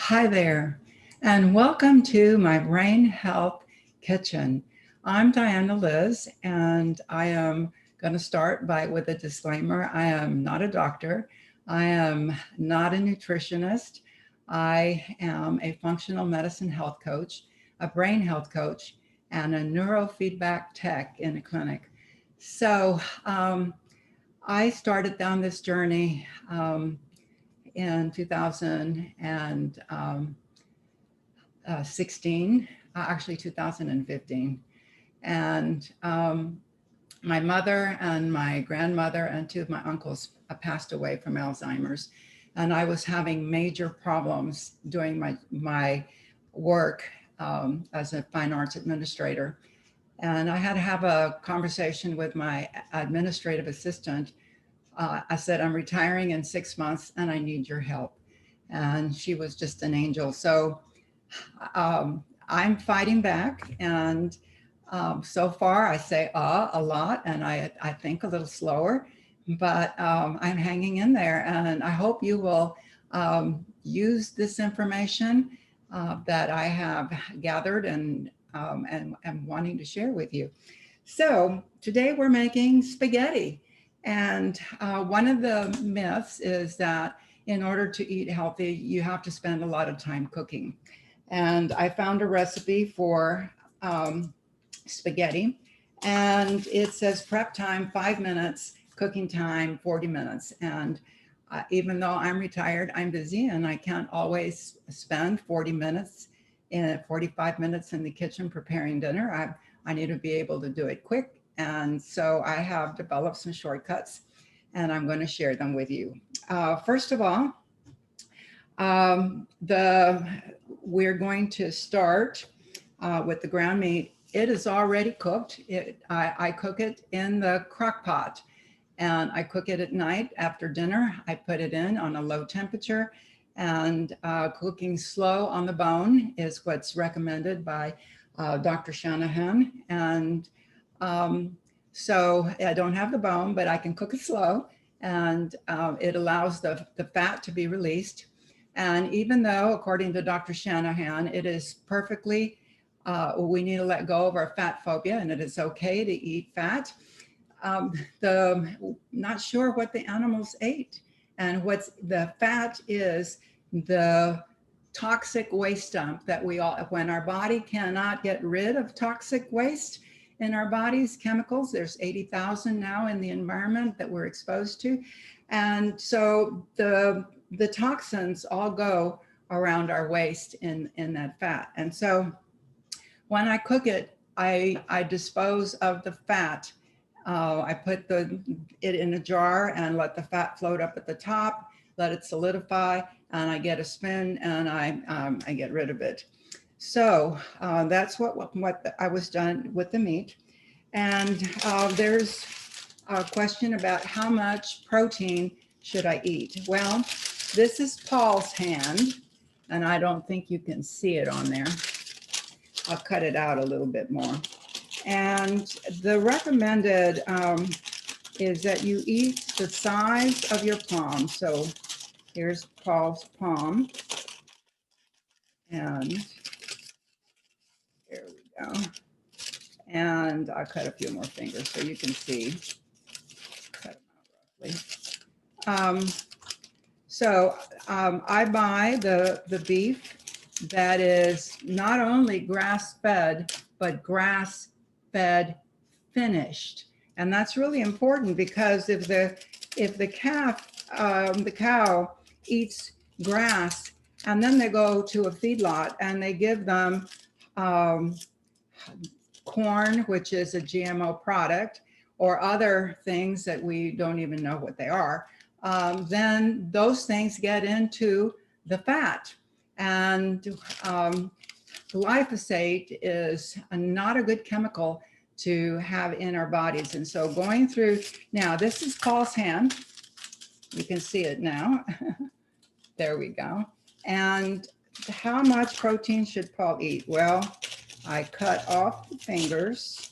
Hi there, and welcome to my Brain Health Kitchen. I'm Diana Liz, and I am going to start with a disclaimer. I am not a doctor. I am not a nutritionist. I am a functional medicine health coach, a brain health coach, and a neurofeedback tech in a clinic. So I started down this journey in 2016, actually 2015. And my mother and my grandmother and two of my uncles passed away from Alzheimer's. And I was having major problems doing my work as a fine arts administrator. And I had to have a conversation with my administrative assistant. I said, I'm retiring in 6 months and I need your help. And she was just an angel. So I'm fighting back. And so far I say a lot and I think a little slower, but I'm hanging in there. And I hope you will use this information that I have gathered and am wanting to share with you. So today we're making spaghetti. And one of the myths is that in order to eat healthy, you have to spend a lot of time cooking. And I found a recipe for spaghetti, and it says prep time 5 minutes, cooking time 40 minutes. And even though I'm retired, I'm busy and I can't always spend 45 minutes in the kitchen preparing dinner. I need to be able to do it quick. And so I have developed some shortcuts and I'm going to share them with you. First of all, we're going to start with the ground meat. It is already cooked. I cook it in the crock pot and I cook it at night after dinner. I put it in on a low temperature, and cooking slow on the bone is what's recommended by Dr. Shanahan. And so I don't have the bone, but I can cook it slow, and it allows the fat to be released. And even though, according to Dr. Shanahan, it is perfectly, we need to let go of our fat phobia, and it is okay to eat fat. Not sure what the animals ate, and what's the fat is the toxic waste dump that we all, when our body cannot get rid of toxic waste in our bodies, chemicals, there's 80,000 now in the environment that we're exposed to. And so the toxins all go around our waist in that fat. And so when I cook it, I dispose of the fat. I put it in a jar and let the fat float up at the top, let it solidify, and I get a spoon and I get rid of it. So that's what I was done with the meat. And there's a question about how much protein should I eat? Well, this is Paul's hand, and I don't think you can see it on there. I'll cut it out a little bit more. And the recommended is that you eat the size of your palm. So here's Paul's palm. And there we go. And I'll cut a few more fingers so you can see. Cut them out roughly. I buy the beef that is not only grass-fed, but grass-fed finished. And that's really important, because if the cow eats grass and then they go to a feedlot and they give them corn, which is a GMO product, or other things that we don't even know what they are, then those things get into the fat. And glyphosate is not a good chemical to have in our bodies. And so going through, now this is Paul's hand. You can see it now. There we go. And how much protein should Paul eat? Well, I cut off the fingers,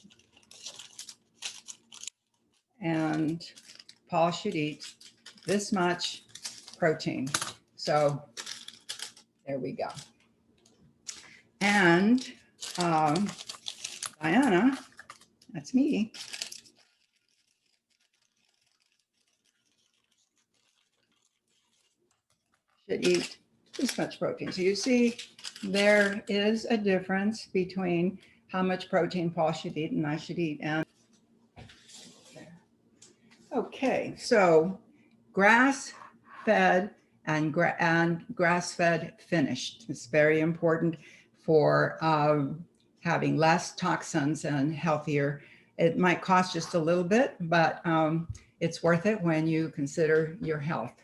and Paul should eat this much protein. So There we go. And Diana, that's me, should eat this much protein. So you see, there is a difference between how much protein Paul should eat and I should eat. And okay, so grass-fed and grass-fed finished. It's very important for having less toxins and healthier. It might cost just a little bit, but it's worth it when you consider your health.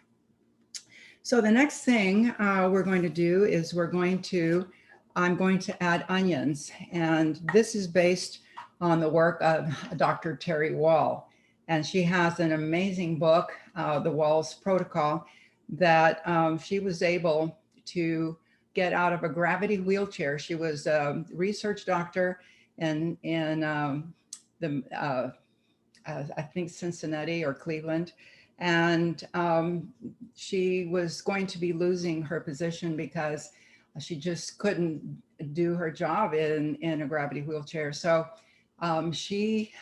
So the next thing we're going to do is I'm going to add onions. And this is based on the work of Dr. Terry Wall. And she has an amazing book, The Wall's Protocol, that she was able to get out of a gravity wheelchair. She was a research doctor in I think Cincinnati or Cleveland. And she was going to be losing her position because she just couldn't do her job in a gravity wheelchair. So she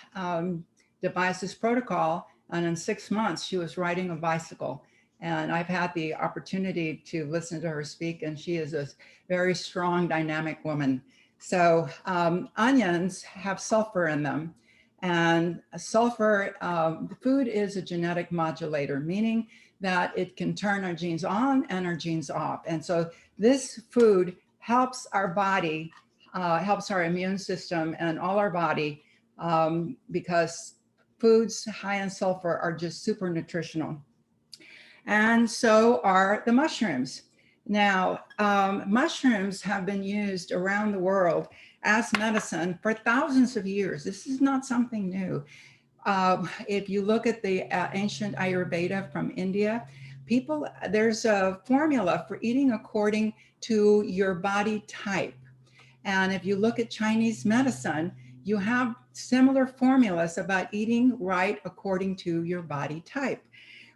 devised this protocol, and in 6 months she was riding a bicycle. And I've had the opportunity to listen to her speak, and she is a very strong, dynamic woman. So onions have sulfur in them. And sulfur, food is a genetic modulator, meaning that it can turn our genes on and our genes off. And so this food helps our body, helps our immune system and all our body, because foods high in sulfur are just super nutritional. And so are the mushrooms. Now, mushrooms have been used around the world as medicine for thousands of years. This is not something new. If you look at the ancient Ayurveda from India, there's a formula for eating according to your body type. And if you look at Chinese medicine, you have similar formulas about eating right according to your body type.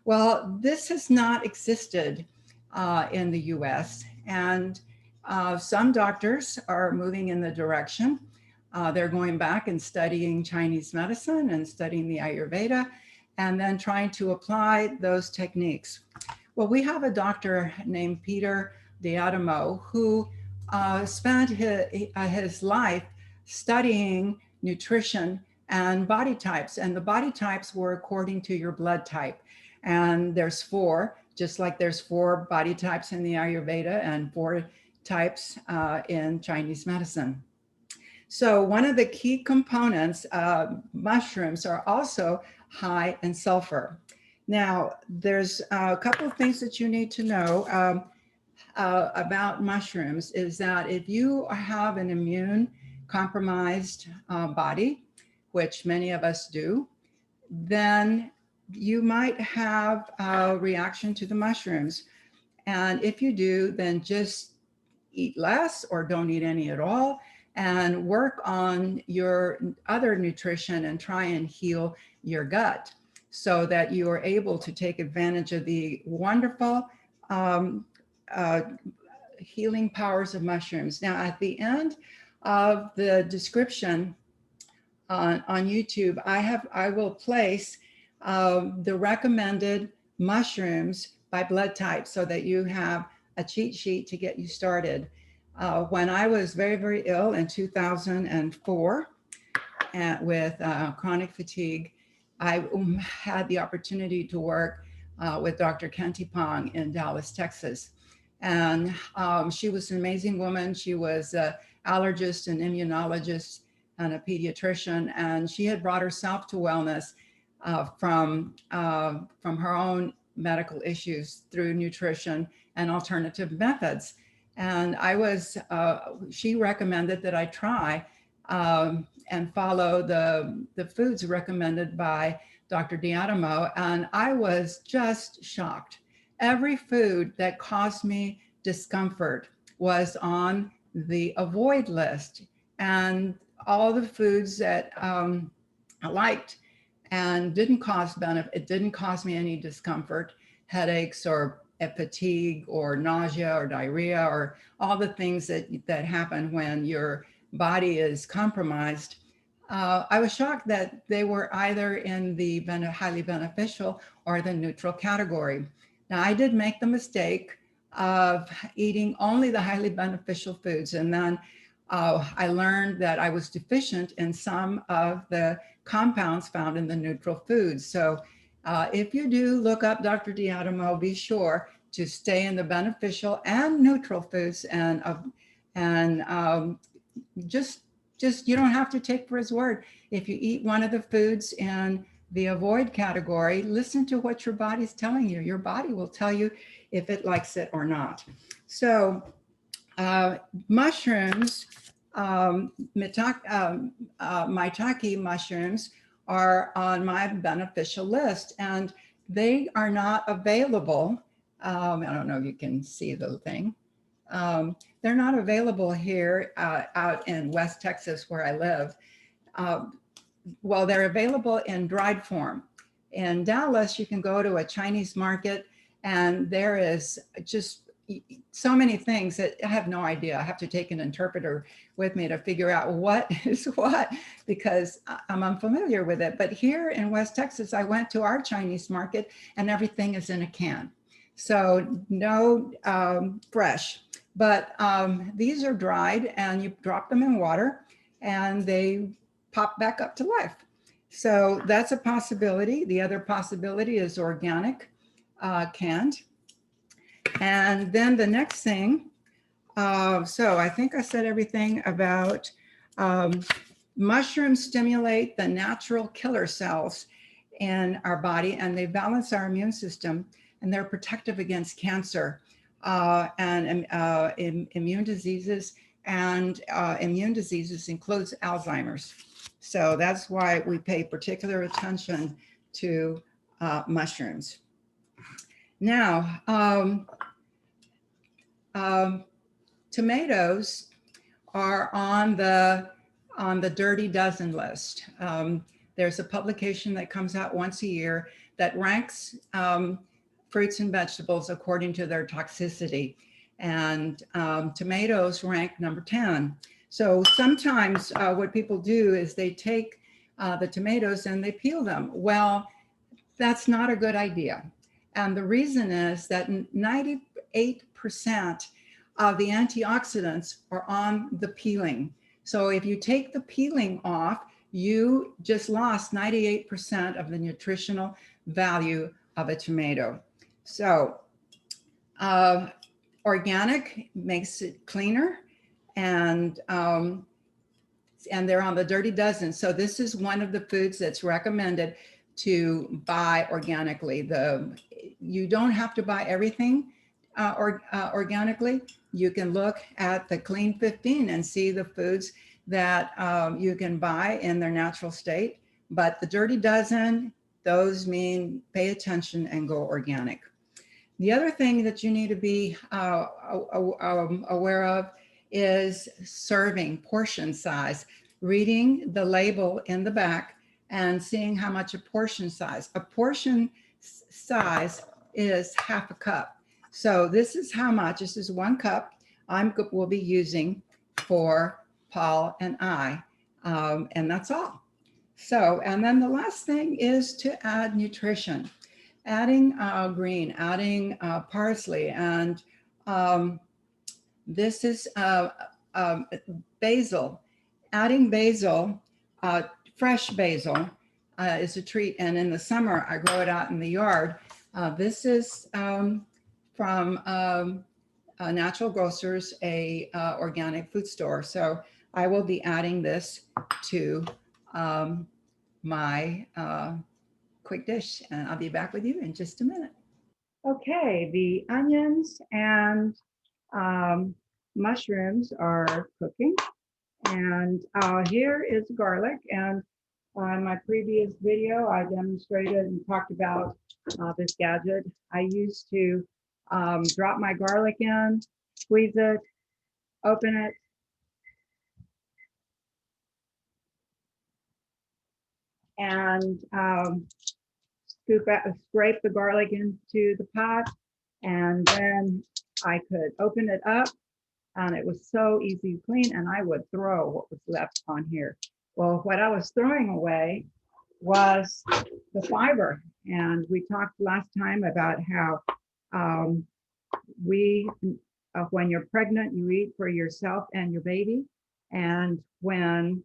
Well, this has not existed in the US, and some doctors are moving in the direction. They're going back and studying Chinese medicine and studying the Ayurveda, and then trying to apply those techniques. Well, we have a doctor named Peter Diadamo who spent his life studying nutrition and body types, and the body types were according to your blood type. And there's 4, just like there's 4 body types in the Ayurveda and 4 types in Chinese medicine. So one of the key components of mushrooms are also high in sulfur. Now, there's a couple of things that you need to know about mushrooms is that if you have an immune compromised body, which many of us do, then you might have a reaction to the mushrooms. And if you do, then just eat less or don't eat any at all, and work on your other nutrition and try and heal your gut so that you are able to take advantage of the wonderful healing powers of mushrooms. Now, at the end of the description on YouTube, I will place the recommended mushrooms by blood type so that you have a cheat sheet to get you started. When I was very, very ill in 2004 with chronic fatigue, I had the opportunity to work with Dr. Kenti Pong in Dallas, Texas. And she was an amazing woman. She was an allergist and immunologist and a pediatrician, and she had brought herself to wellness from her own medical issues through nutrition and alternative methods. And she recommended that I try and follow the foods recommended by Dr. Diadamo, and I was just shocked. Every food that caused me discomfort was on the avoid list, and all the foods that I liked and didn't cause benefit, it didn't cause me any discomfort, headaches, or fatigue or nausea or diarrhea or all the things that happen when your body is compromised. I was shocked that they were either in the highly beneficial or the neutral category. Now, I did make the mistake of eating only the highly beneficial foods, and then I learned that I was deficient in some of the compounds found in the neutral foods. So if you do look up Dr. D'Adamo, be sure to stay in the beneficial and neutral foods, and just you don't have to take for his word. If you eat one of the foods in the avoid category, listen to what your body's telling you. Your body will tell you if it likes it or not. So mushrooms, Maitake mushrooms are on my beneficial list, and they are not available. I don't know if you can see the thing. They're not available here out in West Texas where I live. Well, they're available in dried form. In Dallas, you can go to a Chinese market and there is just so many things that I have no idea. I have to take an interpreter with me to figure out what is what, because I'm unfamiliar with it. But here in West Texas, I went to our Chinese market and everything is in a can. So no fresh, but these are dried and you drop them in water and they pop back up to life. So that's a possibility. The other possibility is organic, canned. And then the next thing, so I think I said everything about mushrooms stimulate the natural killer cells in our body, and they balance our immune system, and they're protective against cancer and immune diseases. And immune diseases includes Alzheimer's. So that's why we pay particular attention to mushrooms. Now, tomatoes are on the dirty dozen list. There's a publication that comes out once a year that ranks fruits and vegetables according to their toxicity. And tomatoes rank number 10. So sometimes what people do is they take the tomatoes and they peel them. Well, that's not a good idea. And the reason is that 98% of the antioxidants are on the peeling. So if you take the peeling off, you just lost 98% of the nutritional value of a tomato. So organic makes it cleaner, and they're on the dirty dozen. So this is one of the foods that's recommended to buy organically. You don't have to buy everything organically. You can look at the Clean 15 and see the foods that you can buy in their natural state. But the dirty dozen, those mean pay attention and go organic. The other thing that you need to be aware of is serving, portion size, reading the label in the back and seeing how much a portion size. A portion size is half a cup. So this is how much, this is 1 cup will be using for Paul and I, and that's all. So, and then the last thing is to add nutrition, adding green, adding parsley, and this is basil. Adding basil, fresh basil is a treat, and in the summer I grow it out in the yard. This is from Natural Grocers, a organic food store. So I will be adding this to my quick dish, and I'll be back with you in just a minute. Okay, the onions and mushrooms are cooking, and here is garlic. And in my previous video, I demonstrated and talked about this gadget. I used to drop my garlic in, squeeze it, open it, and scrape the garlic into the pot, And then I could open it up and it was so easy to clean, and I would throw what was left on here. Well, what I was throwing away was the fiber. And we talked last time about how we, when you're pregnant, you eat for yourself and your baby. And when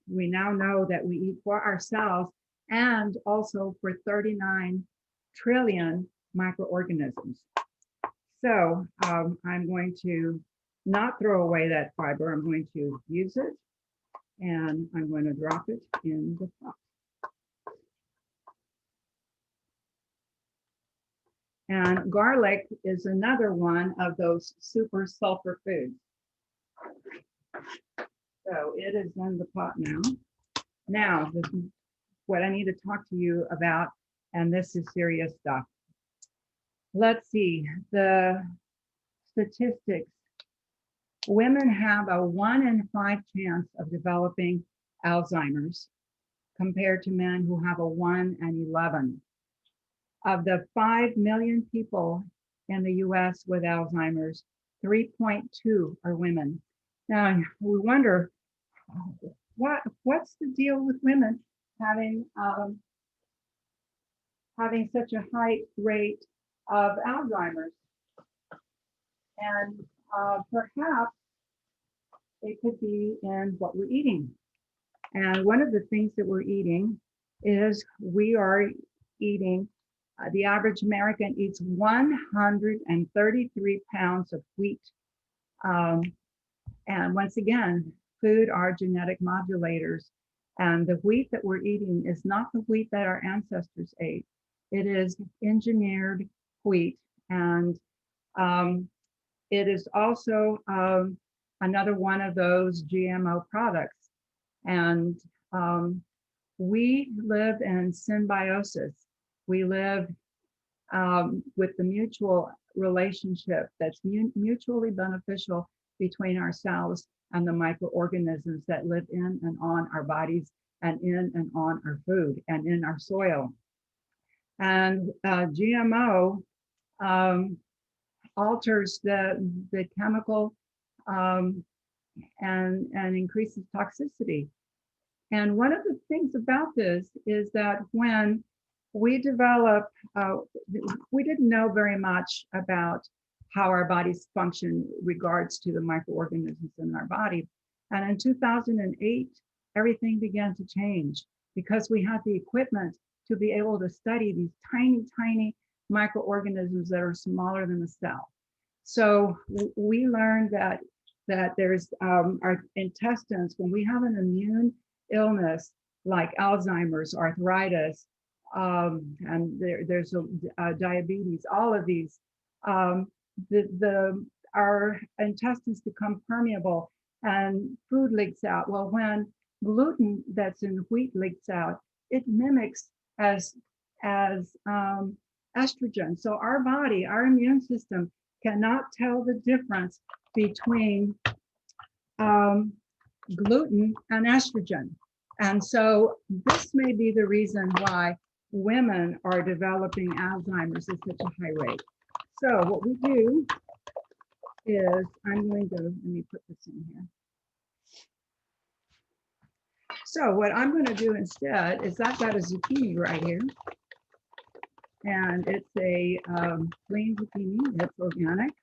we now know that we eat for ourselves and also for 39 trillion microorganisms. So I'm going to not throw away that fiber. I'm going to use it and I'm going to drop it in the pot. And garlic is another one of those super sulfur foods. So it is in the pot now. Now, this is what I need to talk to you about, and this is serious stuff. Let's see, the statistics. Women have a 1 in 5 chance of developing Alzheimer's compared to men who have a 1 in 11. Of the 5 million people in the US with Alzheimer's, 3.2 are women. Now, we wonder, what's the deal with women having such a high rate of Alzheimer's? And perhaps it could be in what we're eating. And one of the things that we're eating is we are eating, the average American eats 133 pounds of wheat. And once again, food are genetic modulators. And the wheat that we're eating is not the wheat that our ancestors ate. It is engineered wheat. And it is also another one of those GMO products. And we live in symbiosis. We live with the mutual relationship that's mutually beneficial between ourselves and the microorganisms that live in and on our bodies and in and on our food and in our soil. And GMO alters the chemical and increases toxicity. And one of the things about this is that when we develop, we didn't know very much about how our bodies function regards to the microorganisms in our body. And in 2008, everything began to change because we had the equipment to be able to study these tiny, tiny microorganisms that are smaller than a cell. So we learned that there's our intestines, when we have an immune illness like Alzheimer's, arthritis, and there's diabetes, all of these, our intestines become permeable and food leaks out. Well, when gluten that's in wheat leaks out, it mimics as estrogen. So our body, our immune system cannot tell the difference between gluten and estrogen. And so this may be the reason why women are developing Alzheimer's at such a high rate. So what we do is, I'm going to, let me put this in here. So what I'm going to do instead is I've got a zucchini right here. And it's a green zucchini, it's organic.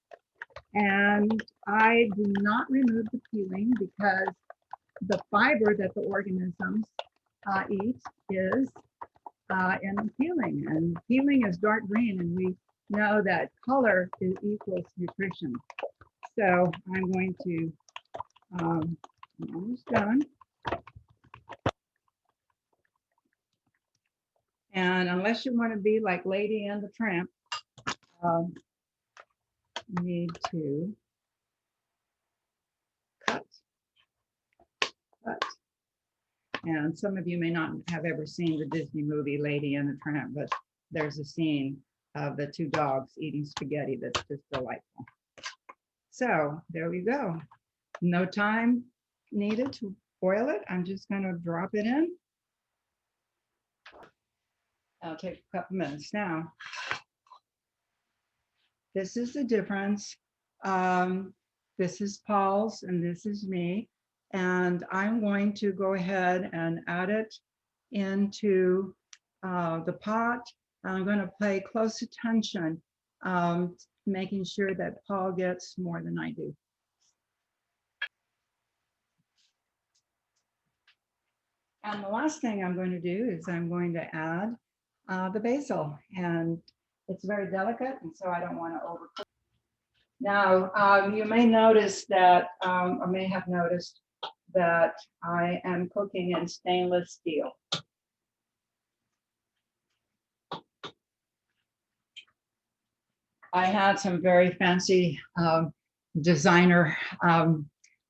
And I do not remove the peeling because the fiber that the organisms eat is in the peeling. And peeling is dark green, and we know that color equals nutrition. So I'm going to, I'm almost done. And unless you want to be like Lady and the Tramp, you need to cut. And some of you may not have ever seen the Disney movie Lady and the Tramp, but there's a scene of the two dogs eating spaghetti that's just delightful. So there we go. No time needed to boil it. I'm just going to drop it in. I'll take a couple minutes now. This is the difference. This is Paul's and this is me. And I'm going to go ahead and add it into the pot. I'm going to pay close attention, making sure that Paul gets more than I do. And the last thing I'm going to do is I'm going to add the basil. And it's very delicate, and so I don't want to overcook. Now, you may notice that, or may have noticed that I am cooking in stainless steel. I had some very fancy designer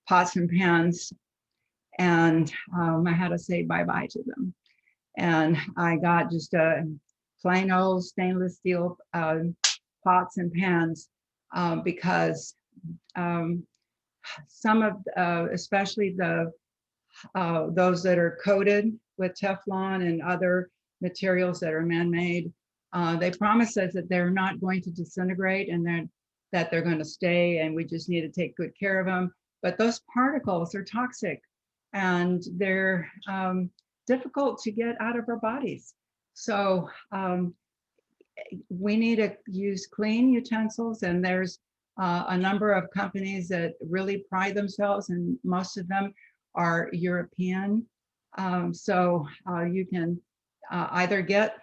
pots and pans, and I had to say bye-bye to them. And I got just a plain old stainless steel pots and pans because some of, especially those that are coated with Teflon and other materials that are man-made, they promise us that they're not going to disintegrate and that they're going to stay, and we just need to take good care of them. But those particles are toxic, and they're difficult to get out of our bodies. So we need to use clean utensils, and there's a number of companies that really pride themselves, and most of them are European. So you can either get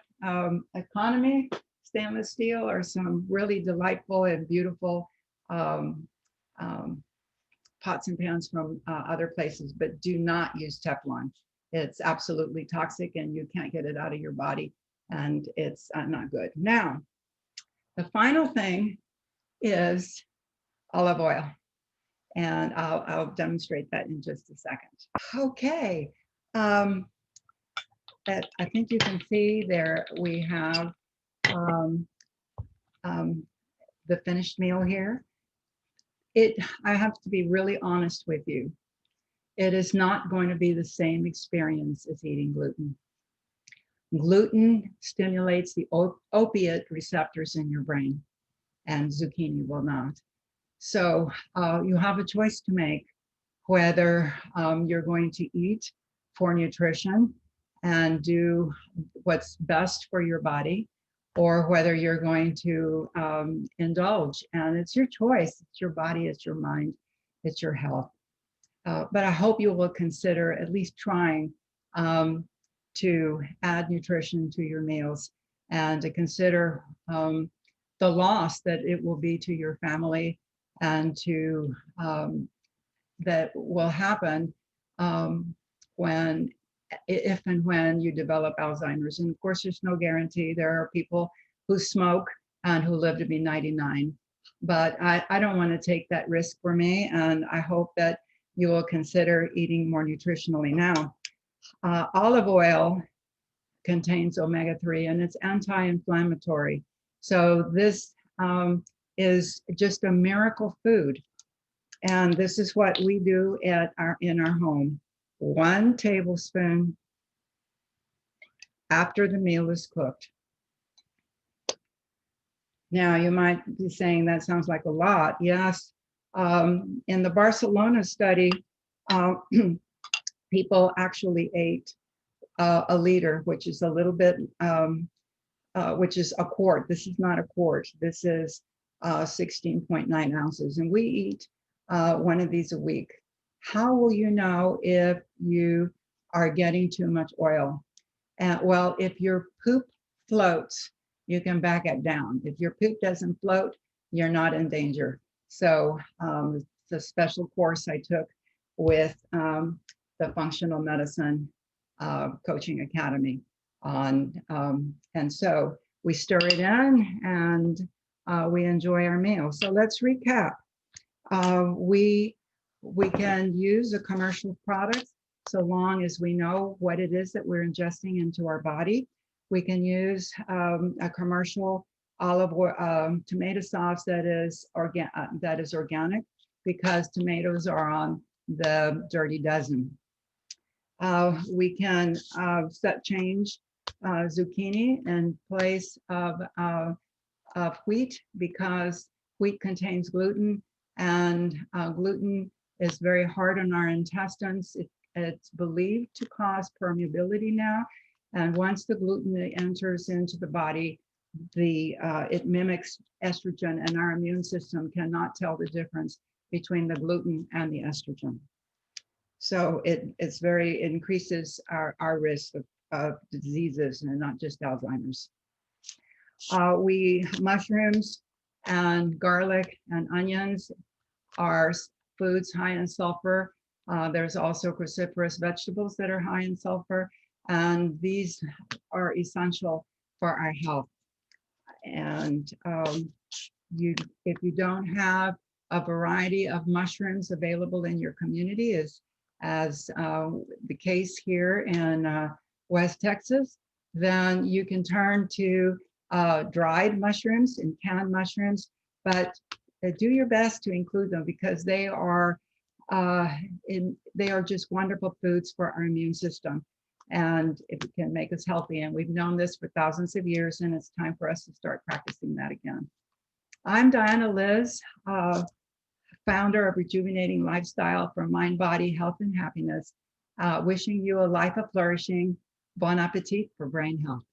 economy stainless steel or some really delightful and beautiful pots and pans from other places, but do not use Teflon. It's absolutely toxic and you can't get it out of your body, and it's not good. Now, the final thing is olive oil, and I'll demonstrate that in just a second. Okay, I think you can see there we have the finished meal here. I have to be really honest with you. It is not going to be the same experience as eating gluten. Gluten stimulates the opiate receptors in your brain, and zucchini will not. So you have a choice to make whether you're going to eat for nutrition and do what's best for your body, or whether you're going to indulge. And it's your choice. It's your body, it's your mind, it's your health. But I hope you will consider at least trying to add nutrition to your meals, and to consider the loss that it will be to your family, and to that will happen if and when you develop Alzheimer's. And of course, there's no guarantee. There are people who smoke and who live to be 99, but I don't want to take that risk for me, and I hope that you will consider eating more nutritionally. Now, olive oil contains omega-3 and it's anti-inflammatory. So this is just a miracle food. And this is what we do in our home. 1 tablespoon after the meal is cooked. Now you might be saying that sounds like a lot. Yes. In the Barcelona study, people actually ate a liter, which is a little bit, which is a quart. This is not a quart. This is 16.9 ounces. And we eat 1 of these a week. How will you know if you are getting too much oil? Well, if your poop floats, you can back it down. If your poop doesn't float, you're not in danger. So the special course I took with the Functional Medicine Coaching Academy and so we stir it in, and we enjoy our meal. So let's recap. We can use a commercial product so long as we know what it is that we're ingesting into our body. We can use a commercial olive oil, tomato sauce that is organic, because tomatoes are on the dirty dozen. We can change zucchini in place of of wheat because wheat contains gluten, and gluten is very hard on our intestines. It's believed to cause permeability now. And once the gluten enters into the body, it mimics estrogen, and our immune system cannot tell the difference between the gluten and the estrogen. So it increases our risk of diseases, and not just Alzheimer's. Mushrooms and garlic and onions are foods high in sulfur. There's also cruciferous vegetables that are high in sulfur, and these are essential for our health. And if you don't have a variety of mushrooms available in your community, as the case here in West Texas, then you can turn to dried mushrooms and canned mushrooms, but do your best to include them because they are just wonderful foods for our immune system, and it can make us healthy. And we've known this for thousands of years, and it's time for us to start practicing that again. I'm Diana Liz, founder of Rejuvenating Lifestyle for Mind, Body, Health, and Happiness, wishing you a life of flourishing. Bon appetit for brain health.